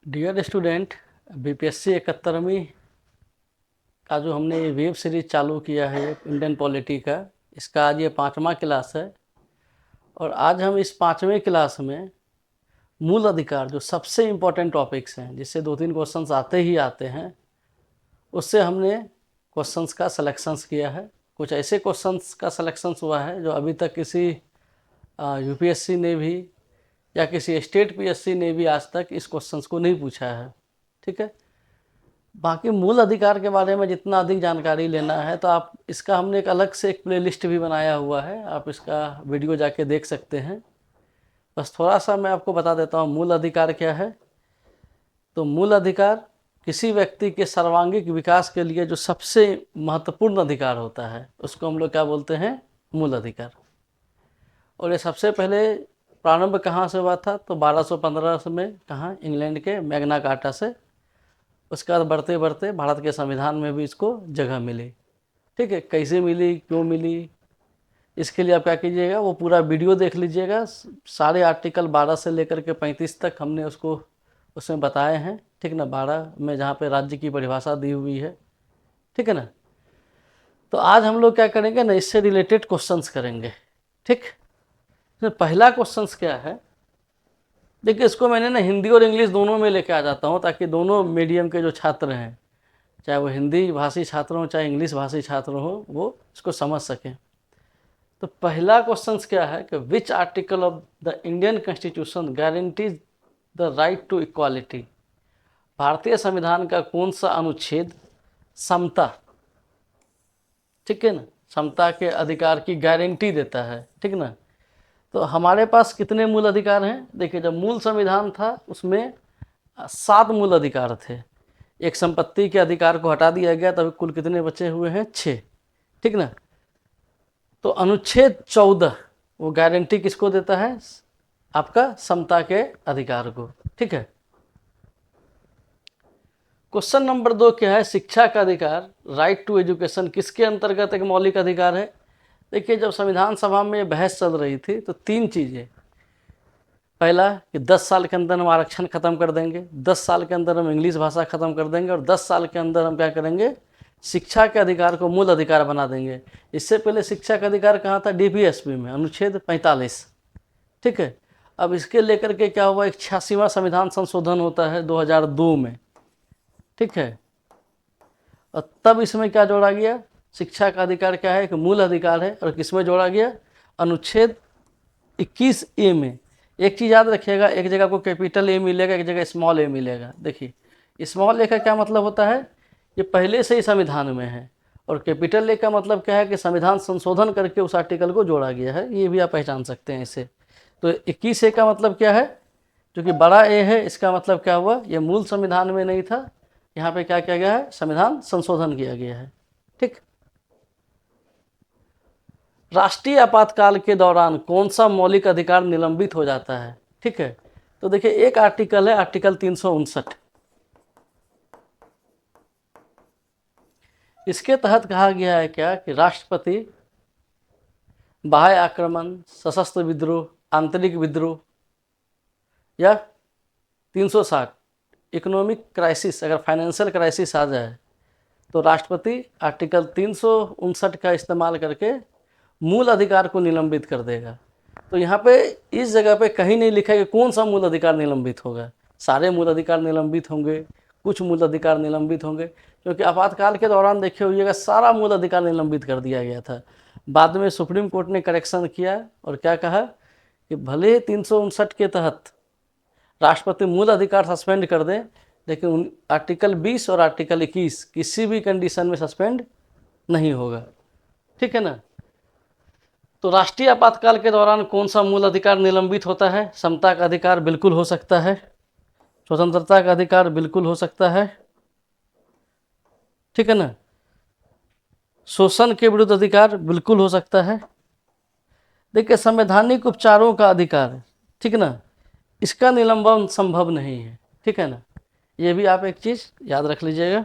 Dear student, BPSC 71वीं का जो हमने ये वेब सीरीज चालू किया है इंडियन पॉलिटी का, इसका आज ये 5वां क्लास है। और आज हम इस 5वें क्लास में मूल अधिकार, जो सबसे इम्पोर्टेंट टॉपिक्स हैं जिससे 2-3 क्वेश्चंस आते ही आते हैं, उससे हमने क्वेश्चंस का सिलेक्शंस किया है। कुछ ऐसे क्वेश्चंस का सिलेक्शंस हुआ है जो अभी तक किसी यूपीएससी ने भी या किसी स्टेट पीएससी ने भी आज तक इस क्वेश्चंस को नहीं पूछा है। ठीक है, बाकी मूल अधिकार के बारे में जितना अधिक जानकारी लेना है तो आप इसका हमने एक अलग से एक प्लेलिस्ट भी बनाया हुआ है, आप इसका वीडियो जाके देख सकते हैं। बस थोड़ा सा मैं आपको बता देता हूँ मूल अधिकार क्या है। तो मूल अधिकार किसी व्यक्ति के सर्वांगीण विकास के लिए जो सबसे महत्वपूर्ण अधिकार होता है उसको हम लोग क्या बोलते हैं, मूल अधिकार। और ये सबसे पहले प्रारंभ कहाँ से हुआ था? तो 1215 में, कहाँ? इंग्लैंड के मैग्ना कार्टा से। उसके बाद बढ़ते बढ़ते भारत के संविधान में भी इसको जगह मिली। ठीक है, कैसे मिली, क्यों मिली, इसके लिए आप क्या कीजिएगा, वो पूरा वीडियो देख लीजिएगा। सारे आर्टिकल 12 से लेकर के 35 तक हमने उसको उसमें बताए हैं। ठीक ना, 12 में जहाँ पे राज्य की परिभाषा दी हुई है। ठीक है ना। तो आज हम लोग क्या करेंगे ना, इससे रिलेटेड क्वेश्चंस करेंगे। ठीक, तो पहला क्वेश्चंस क्या है, देखिए इसको मैंने ना हिंदी और इंग्लिश दोनों में लेके आ जाता हूँ ताकि दोनों मीडियम के जो छात्र हैं, चाहे वो हिंदी भाषी छात्र हों चाहे इंग्लिश भाषी छात्र हों, वो इसको समझ सकें। तो पहला क्वेश्चन क्या है कि which article of the Indian constitution guarantees the right to equality. भारतीय संविधान का कौन सा अनुच्छेद समता, ठीक है ना, समता के अधिकार की गारंटी देता है। ठीक ना। तो हमारे पास कितने मूल अधिकार हैं? देखिए, जब मूल संविधान था उसमें 7 मूल अधिकार थे। एक संपत्ति के अधिकार को हटा दिया गया, तब कुल कितने बचे हुए हैं? 6। ठीक ना। तो अनुच्छेद 14 वो गारंटी किसको देता है? आपका समता के अधिकार को। ठीक है। क्वेश्चन नंबर 2 क्या है? शिक्षा का अधिकार, राइट टू एजुकेशन, किसके अंतर्गत एक मौलिक अधिकार है? देखिए, जब संविधान सभा में बहस चल रही थी तो 3 चीज़ें। पहला कि 10 साल के अंदर हम आरक्षण खत्म कर देंगे, 10 साल के अंदर हम इंग्लिश भाषा खत्म कर देंगे, और 10 साल के अंदर हम क्या करेंगे, शिक्षा के अधिकार को मूल अधिकार बना देंगे। इससे पहले शिक्षा का अधिकार कहाँ था? डीपीएसपी में, अनुच्छेद 45। ठीक है। अब इसके लेकर के क्या हुआ, एक 86वां संविधान संशोधन होता है 2002 में। ठीक है। और तब इसमें क्या जोड़ा गया? शिक्षा का अधिकार क्या है, एक मूल अधिकार है, और किसमें जोड़ा गया? अनुच्छेद 21A में। एक चीज़ याद रखिएगा, एक जगह को कैपिटल ए मिलेगा, एक जगह स्मॉल ए मिलेगा। देखिए, स्मॉल ए का क्या मतलब होता है, ये पहले से ही संविधान में है, और कैपिटल ए का मतलब क्या है कि संविधान संशोधन करके उस आर्टिकल को जोड़ा गया है। ये भी आप पहचान सकते हैं इसे। तो 21A का मतलब क्या है, जो कि बड़ा ए है, इसका मतलब क्या हुआ, ये मूल संविधान में नहीं था, यहाँ पे क्या किया गया है, संविधान संशोधन किया गया है। ठीक। राष्ट्रीय आपातकाल के दौरान कौन सा मौलिक अधिकार निलंबित हो जाता है? ठीक है। तो देखिए, एक आर्टिकल है आर्टिकल 359। इसके तहत कहा गया है क्या कि राष्ट्रपति बाह्य आक्रमण, सशस्त्र विद्रोह, आंतरिक विद्रोह, या 360 इकोनॉमिक क्राइसिस, अगर फाइनेंशियल क्राइसिस आ जाए तो राष्ट्रपति आर्टिकल 359 का इस्तेमाल करके मूल अधिकार को निलंबित कर देगा। तो यहाँ पे इस जगह पे कहीं नहीं लिखा है कि कौन सा मूल अधिकार निलंबित होगा। सारे मूल अधिकार निलंबित होंगे, कुछ मूल अधिकार निलंबित होंगे, क्योंकि आपातकाल के दौरान देखे होइएगा सारा मूल अधिकार निलंबित कर दिया गया था। बाद में सुप्रीम कोर्ट ने करेक्शन किया और क्या कहा कि भले 359 के तहत राष्ट्रपति मूल अधिकार सस्पेंड कर दें, लेकिन आर्टिकल 20 और आर्टिकल 21 किसी भी कंडीशन में सस्पेंड नहीं होगा। ठीक है ना। तो राष्ट्रीय आपातकाल के दौरान कौन सा मूल अधिकार निलंबित होता है? समता का अधिकार बिल्कुल हो सकता है, स्वतंत्रता का अधिकार बिल्कुल हो सकता है, ठीक है ना, शोषण के विरुद्ध अधिकार बिल्कुल हो सकता है। देखिए, संवैधानिक उपचारों का अधिकार, ठीक ना, इसका निलंबन संभव नहीं है। ठीक है ना। ये भी आप एक चीज़ याद रख लीजिएगा,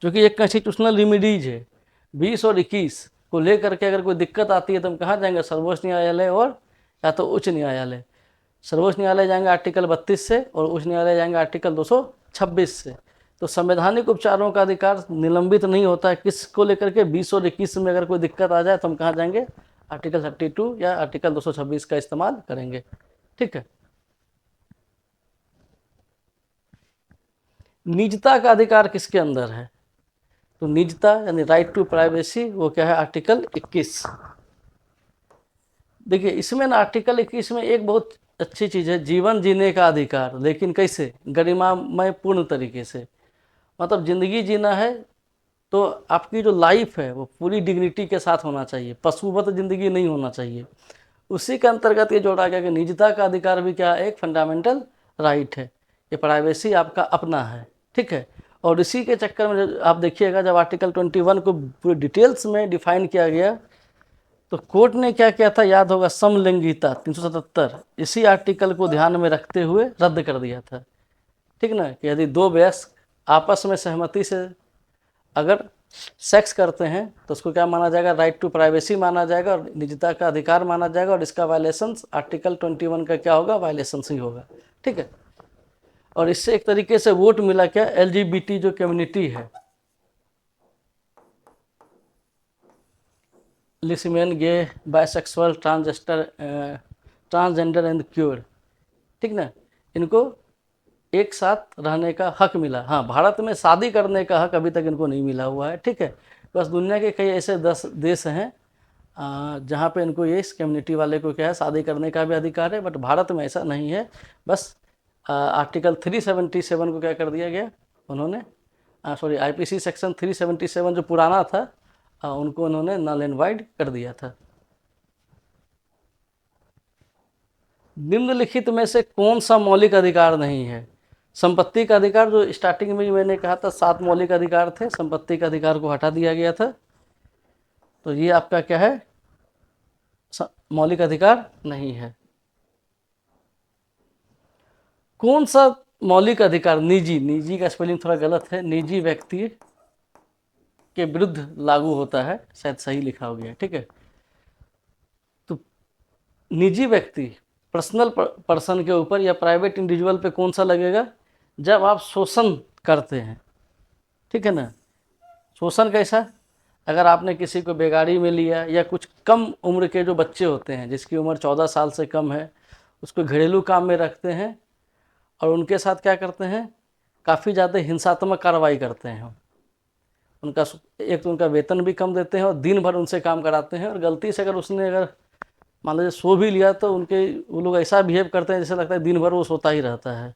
जो कि एक कॉन्स्टिट्यूशनल रिमीडीज है। 20 और 21 को लेकर के अगर कोई दिक्कत आती है तो हम कहाँ जाएंगे? सर्वोच्च न्यायालय और या तो उच्च न्यायालय। सर्वोच्च न्यायालय जाएंगे आर्टिकल 32 से और उच्च न्यायालय जाएंगे आर्टिकल 226 से। तो संवैधानिक उपचारों का अधिकार निलंबित नहीं होता है। किसको लेकर के 20 और 21 में अगर कोई दिक्कत आ जाए तो हम कहाँ जाएंगे, आर्टिकल 32 या आर्टिकल 226 का इस्तेमाल करेंगे। ठीक है। निजता का अधिकार किसके अंदर है, तो निजता यानी राइट टू प्राइवेसी वो क्या है, आर्टिकल 21। देखिए इसमें ना आर्टिकल 21 में एक बहुत अच्छी चीज़ है, जीवन जीने का अधिकार, लेकिन कैसे, गरिमामय पूर्ण तरीके से। मतलब ज़िंदगी जीना है तो आपकी जो लाइफ है वो पूरी डिग्निटी के साथ होना चाहिए, पशुवत ज़िंदगी नहीं होना चाहिए। उसी के अंतर्गत ये जोड़ा गया कि निजता का अधिकार भी क्या है, एक फंडामेंटल राइट है, ये प्राइवेसी आपका अपना है। ठीक है। और इसी के चक्कर में आप देखिएगा जब आर्टिकल 21 को पूरी डिटेल्स में डिफाइन किया गया तो कोर्ट ने क्या किया था, याद होगा, समलैंगिकता 377 इसी आर्टिकल को ध्यान में रखते हुए रद्द कर दिया था। ठीक ना, कि यदि दो वयस्क आपस में सहमति से अगर सेक्स करते हैं तो उसको क्या माना जाएगा, राइट टू प्राइवेसी माना जाएगा और निजता का अधिकार माना जाएगा, और इसका वायलेशन आर्टिकल 21 का क्या होगा, वायलेशन ही होगा। ठीक है। और इससे एक तरीके से वोट मिला क्या, LGBT जो कम्युनिटी है, lesbian, gay, bisexual, transgender and queer, ठीक ना, इनको एक साथ रहने का हक मिला। हाँ, भारत में शादी करने का हक अभी तक इनको नहीं मिला हुआ है। ठीक है। बस दुनिया के कई ऐसे 10 देश हैं जहाँ पे इनको ये इस कम्युनिटी वाले को क्या है, शादी करने का भी अधिकार है, बट भारत में ऐसा नहीं है। बस आर्टिकल 377 को क्या कर दिया गया उन्होंने, सॉरी IPC सेक्शन 377 जो पुराना था उनको उन्होंने नल एंड वाइड कर दिया था। निम्नलिखित में से कौन सा मौलिक अधिकार नहीं है, संपत्ति का अधिकार, जो स्टार्टिंग में मैंने कहा था 7 मौलिक अधिकार थे, संपत्ति का अधिकार को हटा दिया गया था, तो ये आपका क्या है, मौलिक अधिकार नहीं है। कौन सा मौलिक अधिकार निजी का स्पेलिंग थोड़ा गलत है, निजी व्यक्ति के विरुद्ध लागू होता है, शायद सही लिखा हो गया। ठीक है। तो निजी व्यक्ति, पर्सनल पर्सन के ऊपर या प्राइवेट इंडिविजुअल पे कौन सा लगेगा, जब आप शोषण करते हैं। ठीक है ना, शोषण कैसा, अगर आपने किसी को बेगारी में लिया या कुछ कम उम्र के जो बच्चे होते हैं जिसकी उम्र 14 साल से कम है, उसको घरेलू काम में रखते हैं और उनके साथ क्या करते हैं, काफ़ी ज़्यादा हिंसात्मक कार्रवाई करते हैं। उनका एक तो उनका वेतन भी कम देते हैं और दिन भर उनसे काम कराते हैं, और गलती से अगर उसने अगर मान लीजिए सो भी लिया तो वो लोग ऐसा बिहेव करते हैं जैसे लगता है दिन भर वो सोता ही रहता है।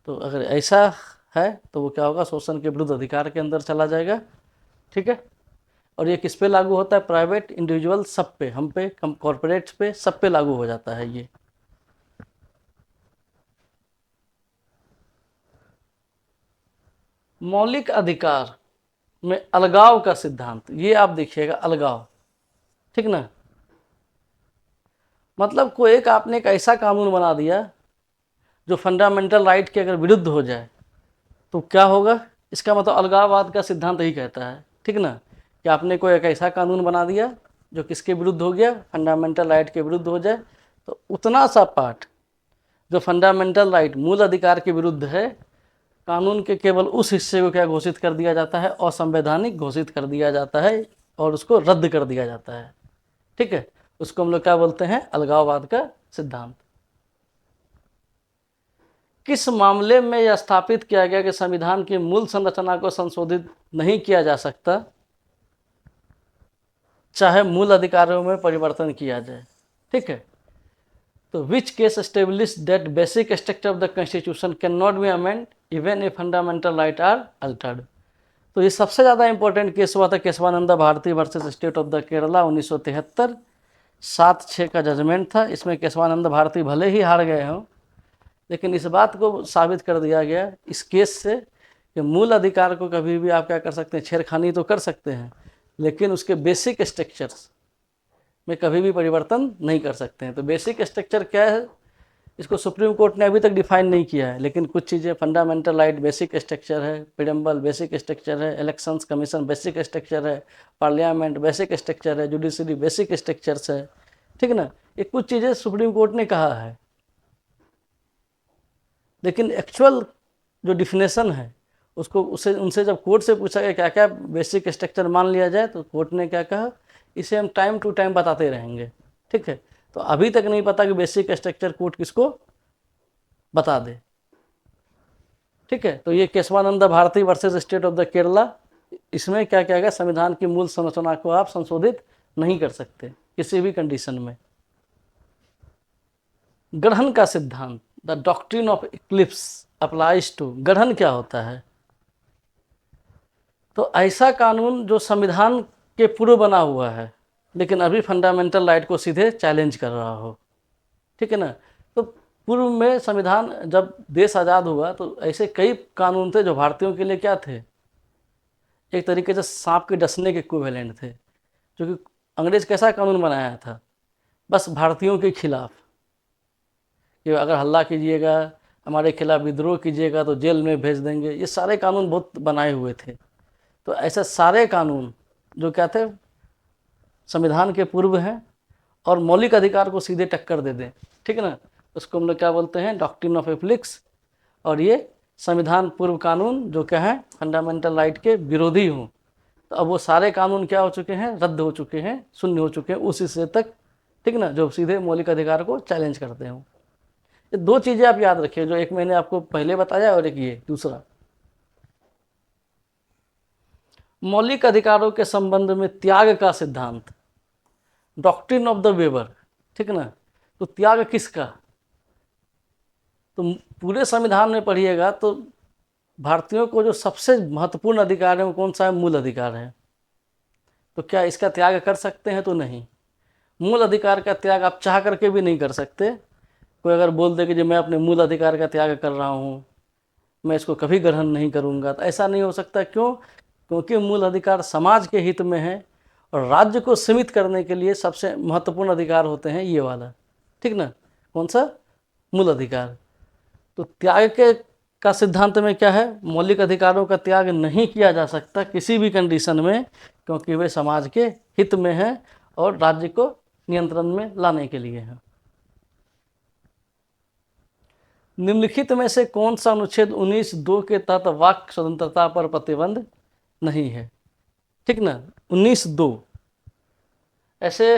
तो अगर ऐसा है तो वो क्या होगा, शोषण के विरुद्ध अधिकार के अंदर चला जाएगा। ठीक है। और ये किस पे लागू होता है, प्राइवेट इंडिविजुअल, सब पे, हम पे, कॉर्पोरेट्स पे, सब पे लागू हो जाता है ये। मौलिक अधिकार में अलगाव का सिद्धांत, ये आप देखिएगा, अलगाव। ठीक ना, मतलब कोई एक आपने एक ऐसा कानून बना दिया जो फंडामेंटल राइट के अगर विरुद्ध हो जाए तो क्या होगा, इसका मतलब अलगाववाद का सिद्धांत ही कहता है। ठीक ना, कि आपने कोई एक ऐसा कानून बना दिया जो किसके विरुद्ध हो गया, फंडामेंटल राइट के विरुद्ध हो जाए, तो उतना सा पार्ट जो फंडामेंटल राइट, मूल अधिकार के विरुद्ध है, कानून के केवल उस हिस्से को क्या घोषित कर दिया जाता है, असंवैधानिक घोषित कर दिया जाता है और उसको रद्द कर दिया जाता है। ठीक है, उसको हम लोग क्या बोलते हैं, अलगाववाद का सिद्धांत। किस मामले में यह स्थापित किया गया कि संविधान की मूल संरचना को संशोधित नहीं किया जा सकता चाहे मूल अधिकारों में परिवर्तन किया जाए। ठीक है। तो which case establish that basic structure of the constitution can not be amend even a fundamental right or altered. तो ये सबसे ज़्यादा इंपॉर्टेंट केस हुआ था Keshavananda Bharati versus state of the Kerala 1973, 7-6 का जजमेंट था। इसमें केशवानंद भारती भले ही हार गए हों, लेकिन इस बात को साबित कर दिया गया इस केस से कि मूल अधिकार को कभी भी आप क्या कर सकते हैं, छेड़खानी तो कर सकते हैं, लेकिन उसके बेसिक स्ट्रक्चर्स में कभी भी परिवर्तन नहीं कर सकते हैं। तो बेसिक स्ट्रक्चर क्या है, इसको सुप्रीम कोर्ट ने अभी तक डिफाइन नहीं किया है, लेकिन कुछ चीज़ें, फंडामेंटल राइट बेसिक स्ट्रक्चर है, प्रीएम्बल बेसिक स्ट्रक्चर है, इलेक्शंस कमीशन बेसिक स्ट्रक्चर है, पार्लियामेंट बेसिक स्ट्रक्चर है, जुडिशरी बेसिक स्ट्रक्चर्स है। ठीक ना, ये कुछ चीज़ें सुप्रीम कोर्ट ने कहा है। लेकिन एक्चुअल जो डिफिनेशन है उसको उनसे जब कोर्ट से पूछा गया क्या क्या बेसिक स्ट्रक्चर मान लिया जाए, तो कोर्ट ने क्या कहा, इसे हम टाइम टू टाइम बताते रहेंगे। ठीक है, तो अभी तक नहीं पता कि बेसिक स्ट्रक्चर कोर्ट किसको बता दे। ठीक है, तो ये Keshavananda Bharati versus state of the Kerala, इसमें क्या क्या गया, संविधान की मूल संरचना को आप संशोधित नहीं कर सकते किसी भी कंडीशन में। ग्रहण का सिद्धांत, the doctrine of eclipse applies to, ग्रहण क्या होता है, तो ऐसा कानून जो संविधान के पूर्व बना हुआ है लेकिन अभी फंडामेंटल राइट को सीधे चैलेंज कर रहा हो। ठीक है ना, तो पूर्व में संविधान जब देश आज़ाद हुआ तो ऐसे कई कानून थे जो भारतीयों के लिए क्या थे, एक तरीके से सांप के डसने के इक्विवेलेंट थे। क्योंकि अंग्रेज कैसा कानून बनाया था, बस भारतीयों के खिलाफ कि अगर हल्ला कीजिएगा, हमारे खिलाफ विद्रोह कीजिएगा तो जेल में भेज देंगे, ये सारे कानून बहुत बनाए हुए थे। तो ऐसे सारे कानून जो क्या थे, संविधान के पूर्व हैं और मौलिक अधिकार को सीधे टक्कर दे दें। ठीक है ना, उसको हम लोग क्या बोलते हैं, डॉक्ट्रिन ऑफ एप्लिक्स। और ये संविधान पूर्व कानून जो क्या है, फंडामेंटल राइट के विरोधी हों, तो अब वो सारे कानून क्या हो चुके हैं, रद्द हो चुके हैं, शून्य हो चुके हैं उस हिस्से तक। ठीक ना, जो सीधे मौलिक अधिकार को चैलेंज करते हों। ये दो चीज़ें आप याद रखिए, जो एक मैंने आपको पहले बताया और एक ये दूसरा। मौलिक अधिकारों के संबंध में त्याग का सिद्धांत, डॉक्ट्रिन ऑफ द वेबर। ठीक ना, तो त्याग किसका, तो पूरे संविधान में पढ़िएगा तो भारतीयों को जो सबसे महत्वपूर्ण अधिकार है वो कौन सा है, मूल अधिकार है। तो क्या इसका त्याग कर सकते हैं, तो नहीं। मूल अधिकार का त्याग आप चाह करके भी नहीं कर सकते। कोई अगर बोल दे कि जो मैं अपने मूल अधिकार का त्याग कर रहा हूँ, मैं इसको कभी ग्रहण नहीं करूँगा, तो ऐसा नहीं हो सकता। क्यों, क्योंकि मूल अधिकार समाज के हित में है और राज्य को सीमित करने के लिए सबसे महत्वपूर्ण अधिकार होते हैं ये वाला। ठीक ना, कौन सा, मूल अधिकार। तो त्याग के का सिद्धांत में क्या है, मौलिक अधिकारों का त्याग नहीं किया जा सकता किसी भी कंडीशन में, क्योंकि वे समाज के हित में हैं और राज्य को नियंत्रण में लाने के लिए हैं। निम्नलिखित में से कौन सा अनुच्छेद 19(2) के तहत वाक स्वतंत्रता पर प्रतिबंध नहीं है। ठीक ना, 19(2) ऐसे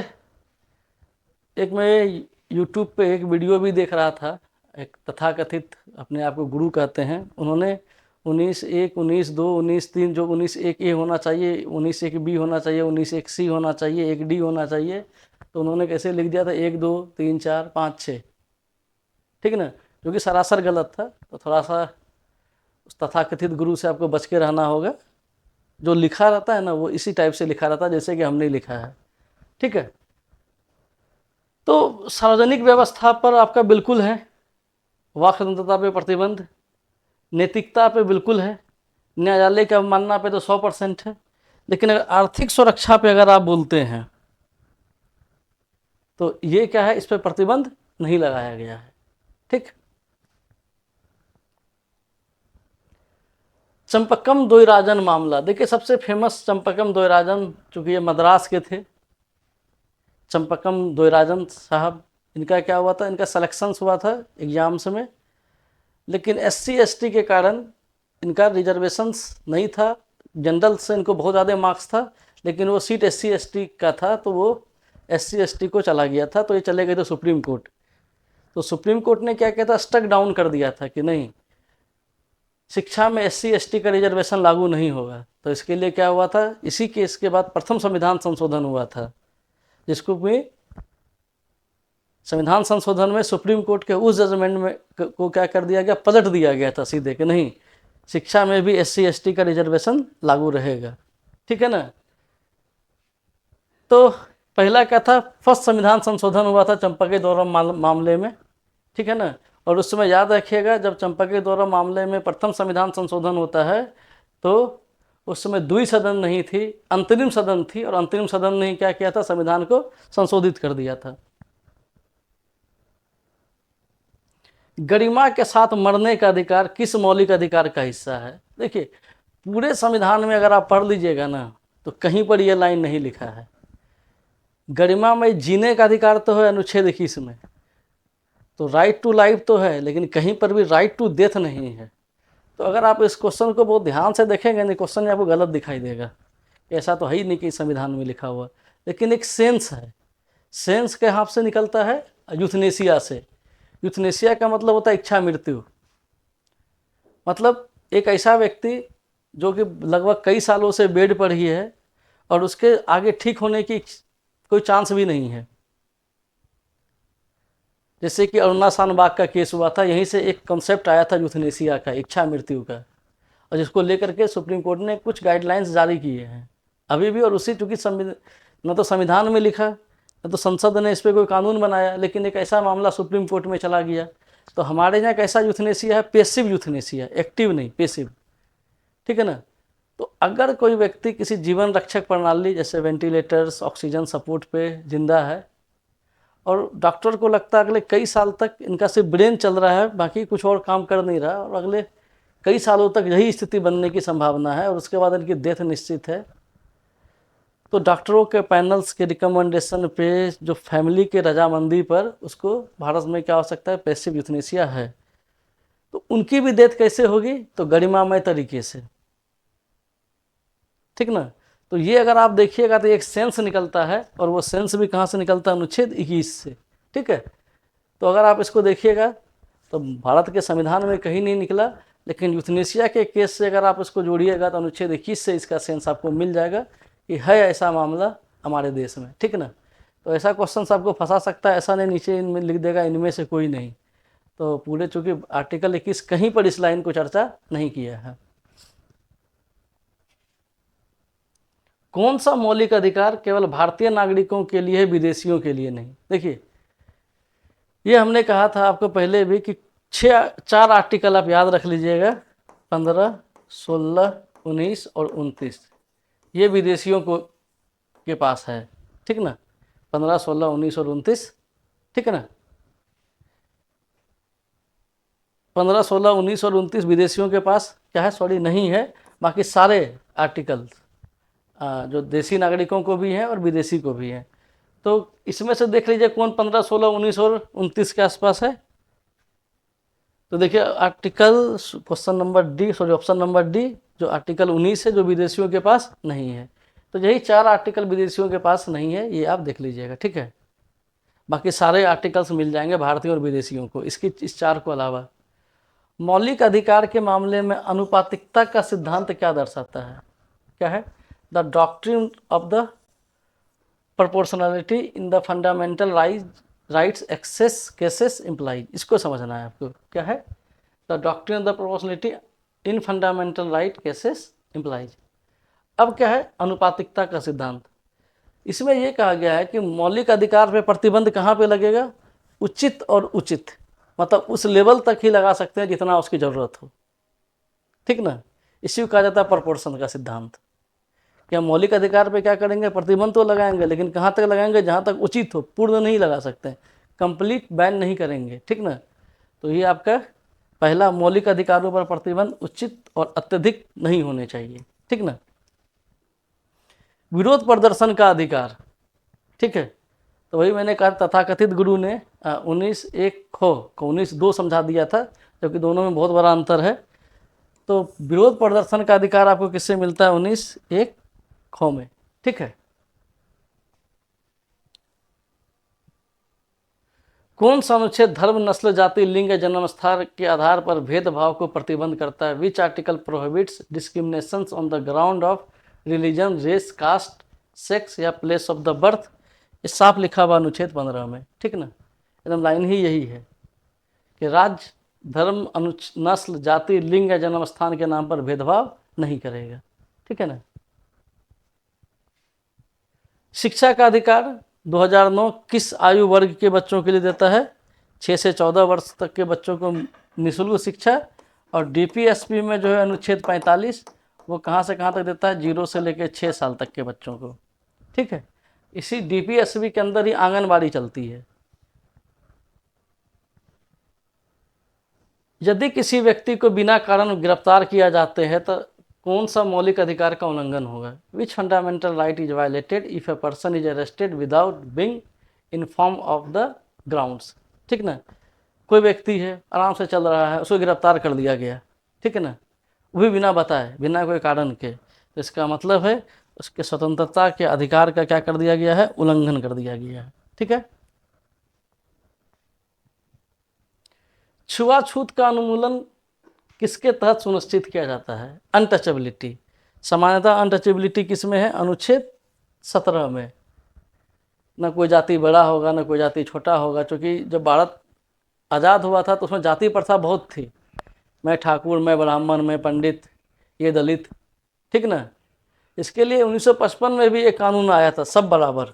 एक मैं यूट्यूब पे एक वीडियो भी देख रहा था, एक तथाकथित अपने आप को गुरु कहते हैं, उन्होंने 19(1), 19(2), 19(3), जो 19(1)A होना चाहिए, 19(1)B होना चाहिए, 19(1)C होना चाहिए, 1D होना चाहिए, तो उन्होंने कैसे लिख दिया था 1, 2, 3, 4, 5, 6। ठीक है ना, जो कि सरासर गलत था। तो थोड़ा सा उस तथाकथित गुरु से आपको बच के रहना होगा। जो लिखा रहता है ना वो इसी टाइप से लिखा रहता है जैसे कि हमने लिखा है। ठीक है, तो सार्वजनिक व्यवस्था पर आपका बिल्कुल है, वाक स्वतंत्रता पे प्रतिबंध, नैतिकता पे बिल्कुल है, न्यायालय के अवमानना पे तो 100% है। लेकिन अगर आर्थिक सुरक्षा पे अगर आप बोलते हैं तो ये क्या है, इस पर प्रतिबंध नहीं लगाया गया है। ठीक, चंपकम दोयराजन मामला, देखिए सबसे फेमस चंपकम दोयराजन, चूंकि ये मद्रास के थे, चंपकम दोयराजन साहब, इनका क्या हुआ था, इनका सिलेक्शंस हुआ था एग्जाम्स में, लेकिन SC ST के कारण इनका रिजर्वेशंस नहीं था, जनरल से इनको बहुत ज़्यादा मार्क्स था, लेकिन वो सीट SC ST का था तो वो SC ST को चला गया था, तो ये चले गए थे सुप्रीम कोर्ट। तो सुप्रीम कोर्ट ने क्या किया था, स्टक डाउन कर दिया था कि नहीं, शिक्षा में SC ST का रिजर्वेशन लागू नहीं होगा। तो इसके लिए क्या हुआ था, इसी केस के बाद प्रथम संविधान संशोधन हुआ था, जिसको भी संविधान संशोधन में सुप्रीम कोर्ट के उस जजमेंट में को क्या कर दिया गया, पलट दिया गया था सीधे कि नहीं, शिक्षा में भी SC ST का रिजर्वेशन लागू रहेगा। ठीक है ना, तो पहला क्या था, फर्स्ट संविधान संशोधन हुआ था चंपके दौरा मामले में। ठीक है ना, और उस समय याद रखिएगा जब चंपके दौरा मामले में प्रथम संविधान संशोधन होता है तो उस समय द्वि सदन नहीं थी, अंतरिम सदन थी, और अंतरिम सदन ने क्या किया था, संविधान को संशोधित कर दिया था। गरिमा के साथ मरने का अधिकार किस मौलिक अधिकार का हिस्सा है। देखिए पूरे संविधान में अगर आप पढ़ लीजिएगा ना तो कहीं पर यह लाइन नहीं लिखा है। गरिमा में जीने का अधिकार तो है अनुच्छेद 21 में, तो राइट टू लाइफ तो है, लेकिन कहीं पर भी राइट टू डेथ नहीं है। तो अगर आप इस क्वेश्चन को बहुत ध्यान से देखेंगे नहीं, क्वेश्चन आपको गलत दिखाई देगा, ऐसा तो है ही नहीं कि संविधान में लिखा हुआ, लेकिन एक सेंस है। सेंस के हाथ से निकलता है यूथनेसिया से। यूथनेसिया का मतलब होता है इच्छा मृत्यु। मतलब एक ऐसा व्यक्ति जो कि लगभग कई सालों से बेड पर ही है और उसके आगे ठीक होने की कोई चांस भी नहीं है। जैसे कि अरुणा शानबाग का केस हुआ था, यहीं से एक कॉन्सेप्ट आया था यूथनेसिया का, इच्छा मृत्यु का, और जिसको लेकर के सुप्रीम कोर्ट ने कुछ गाइडलाइंस जारी किए हैं अभी भी। और उसी चूँकि न तो संविधान में लिखा, न तो संसद ने इस पर कोई कानून बनाया, लेकिन एक ऐसा मामला सुप्रीम कोर्ट में चला गया। तो हमारे यहाँ कैसा यूथनेसिया है? पेसिव यूथनेसिया, एक्टिव नहीं, पेसिव, ठीक है ना। तो अगर कोई व्यक्ति किसी जीवन रक्षक प्रणाली जैसे वेंटिलेटर्स, ऑक्सीजन सपोर्ट पे जिंदा है और डॉक्टर को लगता है अगले कई साल तक इनका सिर्फ ब्रेन चल रहा है, बाकी कुछ और काम कर नहीं रहा, और अगले कई सालों तक यही स्थिति बनने की संभावना है और उसके बाद इनकी डेथ निश्चित है, तो डॉक्टरों के पैनल्स के रिकमेंडेशन पे, जो फैमिली के रजामंदी पर, उसको भारत में क्या हो सकता है? पैसिव यूथनेसिया है। तो उनकी भी डेथ कैसे होगी? तो गरिमामय तरीके से, ठीक ना। तो ये अगर आप देखिएगा तो एक सेंस निकलता है, और वो सेंस भी कहाँ से निकलता है? अनुच्छेद 21 से, ठीक है। तो अगर आप इसको देखिएगा तो भारत के संविधान में कहीं नहीं निकला, लेकिन यूथनेसिया के केस से अगर आप इसको जोड़िएगा तो अनुच्छेद 21 से इसका सेंस आपको मिल जाएगा कि है ऐसा मामला हमारे देश में, ठीक ना। तो ऐसा क्वेश्चन आपको फंसा सकता है, ऐसा नहीं नीचे इनमें लिख देगा इनमें से कोई नहीं। तो पूरे चूँकि आर्टिकल 21 कहीं पर इस लाइन को चर्चा नहीं किया है। कौन सा मौलिक अधिकार केवल भारतीय नागरिकों के लिए है, विदेशियों के लिए नहीं? देखिए, ये हमने कहा था आपको पहले भी कि 4 आर्टिकल आप याद रख लीजिएगा, 15, 16, 19 और 29, ये विदेशियों को के पास है, ठीक ना। 15, 16, 19 और 29, ठीक है ना। 15, 16, 19 और 29 विदेशियों के पास क्या है? सॉरी, नहीं है। बाकी सारे आर्टिकल जो देशी नागरिकों को भी हैं और विदेशी को भी हैं। तो इसमें से देख लीजिए कौन 15, 16, 19 और 29 के आसपास है। तो देखिए article question number D, sorry option number D, जो आर्टिकल 19 है, जो विदेशियों के पास नहीं है। तो यही 4 आर्टिकल विदेशियों के पास नहीं है, ये आप देख लीजिएगा, ठीक है। बाकी सारे आर्टिकल्स मिल जाएंगे भारतीयों और विदेशियों को, इस 4 को अलावा। मौलिक अधिकार के मामले में अनुपातिकता का सिद्धांत क्या दर्शाता है? क्या है? The doctrine of the proportionality in the fundamental rights access cases implies. इसको समझना है आपको। क्या है? The doctrine of the proportionality in fundamental right cases implies. अब क्या है? अनुपातिकता का सिद्धांत। इसमें यह कहा गया है कि मौलिक अधिकार पे प्रतिबंध कहाँ पे लगेगा? उचित और उचित, मतलब उस लेवल तक ही लगा सकते हैं जितना उसकी ज़रूरत हो, ठीक ना। इसी को कहा जाता है प्रोपोर्शन का सिद्धांत। क्या मौलिक अधिकार पे क्या करेंगे? प्रतिबंध तो लगाएंगे, लेकिन कहाँ तक लगाएंगे? जहाँ तक उचित हो, पूर्ण नहीं लगा सकते, कंप्लीट बैन नहीं करेंगे, ठीक ना। तो ये आपका पहला, मौलिक अधिकारों पर प्रतिबंध उचित और अत्यधिक नहीं होने चाहिए, ठीक ना। विरोध प्रदर्शन का अधिकार, ठीक है। तो वही मैंने कहा, तथाकथित गुरु ने 19(1) को 19(2) समझा दिया था, जबकि दोनों में बहुत बड़ा अंतर है। तो विरोध प्रदर्शन का अधिकार आपको किससे मिलता है? 19(1) में, ठीक है। कौन सा अनुच्छेद धर्म, नस्ल, जाति, लिंग या जन्म स्थान के आधार पर भेदभाव को प्रतिबंध करता है? Which article prohibits discrimination on the ground of religion, race, caste, sex या प्लेस ऑफ द बर्थ? ये साफ लिखा हुआ अनुच्छेद 15 में, ठीक ना। एकदम लाइन ही यही है कि राज्य धर्म, नस्ल, जाति, लिंग या जन्म स्थान के नाम पर भेदभाव नहीं करेगा, ठीक है ना। शिक्षा का अधिकार 2009 किस आयु वर्ग के बच्चों के लिए देता है? 6 से 14 वर्ष तक के बच्चों को निःशुल्क शिक्षा। और डीपीएसपी में जो है अनुच्छेद 45, वो कहाँ से कहाँ तक देता है? 0 से लेकर 6 साल तक के बच्चों को, ठीक है। इसी डीपीएसपी के अंदर ही आंगनबाड़ी चलती है। यदि किसी व्यक्ति को बिना कारण गिरफ्तार किया जाते हैं तो कौन सा मौलिक अधिकार का उल्लंघन होगा? Which fundamental right is violated if a person is arrested without being inform of the grounds, ठीक ना। कोई व्यक्ति है आराम से चल रहा है, उसको गिरफ्तार कर लिया गया, ठीक है ना, वो भी बिना बताए, बिना कोई कारण के, तो इसका मतलब है उसके स्वतंत्रता के अधिकार का क्या कर दिया गया है, उल्लंघन कर दिया गया है, ठीक है। छुआछूत का उन्मूलन किसके तहत सुनिश्चित किया जाता है, अनटचेबिलिटी। सामान्यतः अनटचेबिलिटी किस में है, अनुच्छेद 17 में। न कोई जाति बड़ा होगा न कोई जाति छोटा होगा, क्योंकि जब भारत आज़ाद हुआ था तो उसमें जाति प्रथा बहुत थी, मैं ठाकुर, मैं ब्राह्मण, मैं पंडित, ये दलित, ठीक ना। इसके लिए 1955 में भी एक कानून आया था, सब बराबर।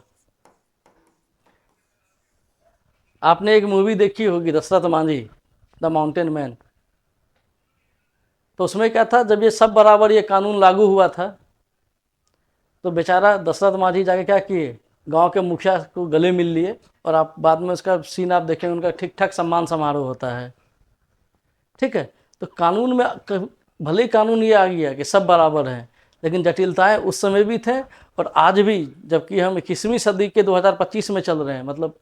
आपने एक मूवी देखी होगी Dasharath Manjhi, the mountain man, तो उसमें क्या था, जब ये सब बराबर ये कानून लागू हुआ था तो बेचारा दशरथ मांझी जाके क्या किए, गांव के मुखिया को गले मिल लिए, और आप बाद में उसका सीन आप देखेंगे, उनका ठीक ठाक सम्मान समारोह होता है, ठीक है। तो कानून में भले ही कानून ये आ गया कि सब बराबर हैं, लेकिन जटिलताएं उस समय भी थे और आज भी, जबकि हम 21वीं सदी के 2025 में चल रहे हैं, मतलब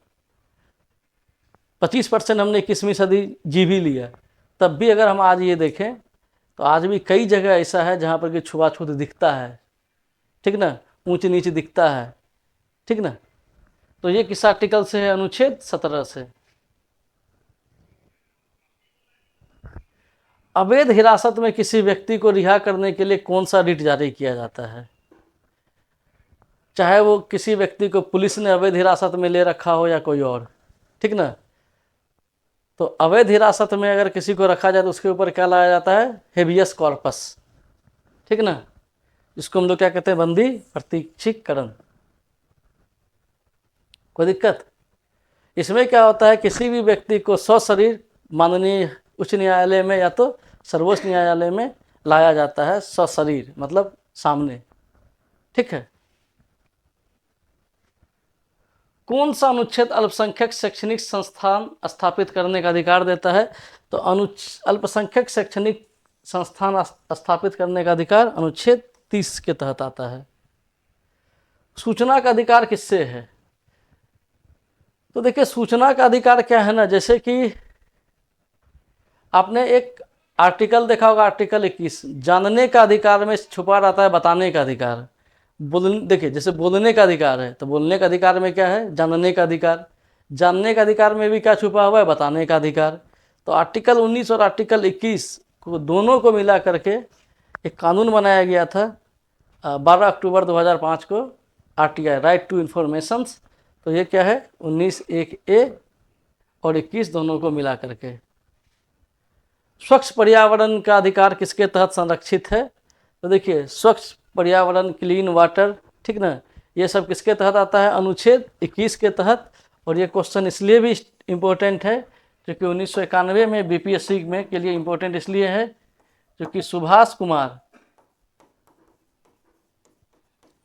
25% हमने 21वीं सदी जी भी लिया, तब भी अगर हम आज ये देखें तो आज भी कई जगह ऐसा है जहाँ पर कि छुआछूत दिखता है, ठीक ना, ऊंच नीच दिखता है, ठीक ना। तो ये किस आर्टिकल से है, अनुच्छेद 17 से। अवैध हिरासत में किसी व्यक्ति को रिहा करने के लिए कौन सा रिट जारी किया जाता है, चाहे वो किसी व्यक्ति को पुलिस ने अवैध हिरासत में ले रखा हो या कोई और, ठीक ना। तो अवैध हिरासत में अगर किसी को रखा जाए तो उसके ऊपर क्या लाया जाता है, हेबियस कॉर्पस, ठीक ना, जिसको हम लोग क्या कहते हैं, बंदी प्रत्यक्षीकरण। कोई दिक्कत इसमें क्या होता है, किसी भी व्यक्ति को सशरीर माननीय उच्च न्यायालय में या तो सर्वोच्च न्यायालय में लाया जाता है, सशरीर मतलब सामने, ठीक है। कौन सा अनुच्छेद अल्पसंख्यक शैक्षणिक संस्थान स्थापित करने का अधिकार देता है, तो अल्पसंख्यक शैक्षणिक संस्थान स्थापित करने का अधिकार अनुच्छेद 30 के तहत आता है। सूचना का अधिकार किससे है, तो देखिए सूचना का अधिकार क्या है ना, जैसे कि आपने एक आर्टिकल देखा होगा, आर्टिकल 21, जानने का अधिकार में छुपा रहता है बताने का अधिकार। देखिए जैसे बोलने का अधिकार है, तो बोलने का अधिकार में क्या है, जानने का अधिकार। जानने का अधिकार में भी क्या छुपा हुआ है, बताने का अधिकार। तो आर्टिकल 19 और आर्टिकल 21 को दोनों को मिला करके एक कानून बनाया गया था 12 अक्टूबर 2005 को, RTI, राइट टू इन्फॉर्मेशन। तो ये क्या है, 19(1)(a) और 21 दोनों को मिला करके। स्वच्छ पर्यावरण का अधिकार किसके तहत संरक्षित है, तो देखिए स्वच्छ पर्यावरण, क्लीन वाटर, ठीक ना, ये सब किसके तहत आता है, अनुच्छेद 21 के तहत। और ये क्वेश्चन इसलिए भी इम्पोर्टेंट है क्योंकि 1991 में BPSC में के लिए इम्पोर्टेंट इसलिए है क्योंकि Subhash Kumar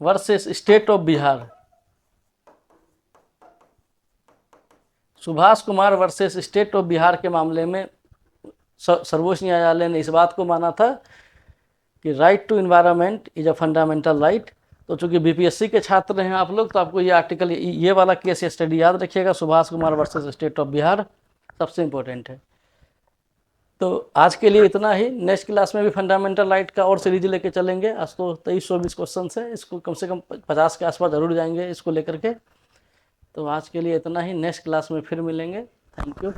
versus state of Bihar, Subhash Kumar versus state of Bihar के मामले में सर्वोच्च न्यायालय ने इस बात को माना था कि right to environment is a fundamental right. तो चूंकि BPSC के छात्र हैं आप लोग, तो आपको ये आर्टिकल, ये वाला केस स्टडी याद रखिएगा, Subhash Kumar versus state of Bihar सबसे इम्पोर्टेंट है। तो आज के लिए इतना ही, नेक्स्ट क्लास में भी फंडामेंटल राइट का और सीरीज लेके चलेंगे। आज तो 23-24 क्वेश्चन है, इसको कम से कम 50 के आसपास जरूर जाएंगे इसको लेकर के। तो आज के लिए इतना ही, नेक्स्ट क्लास में फिर मिलेंगे। Thank you.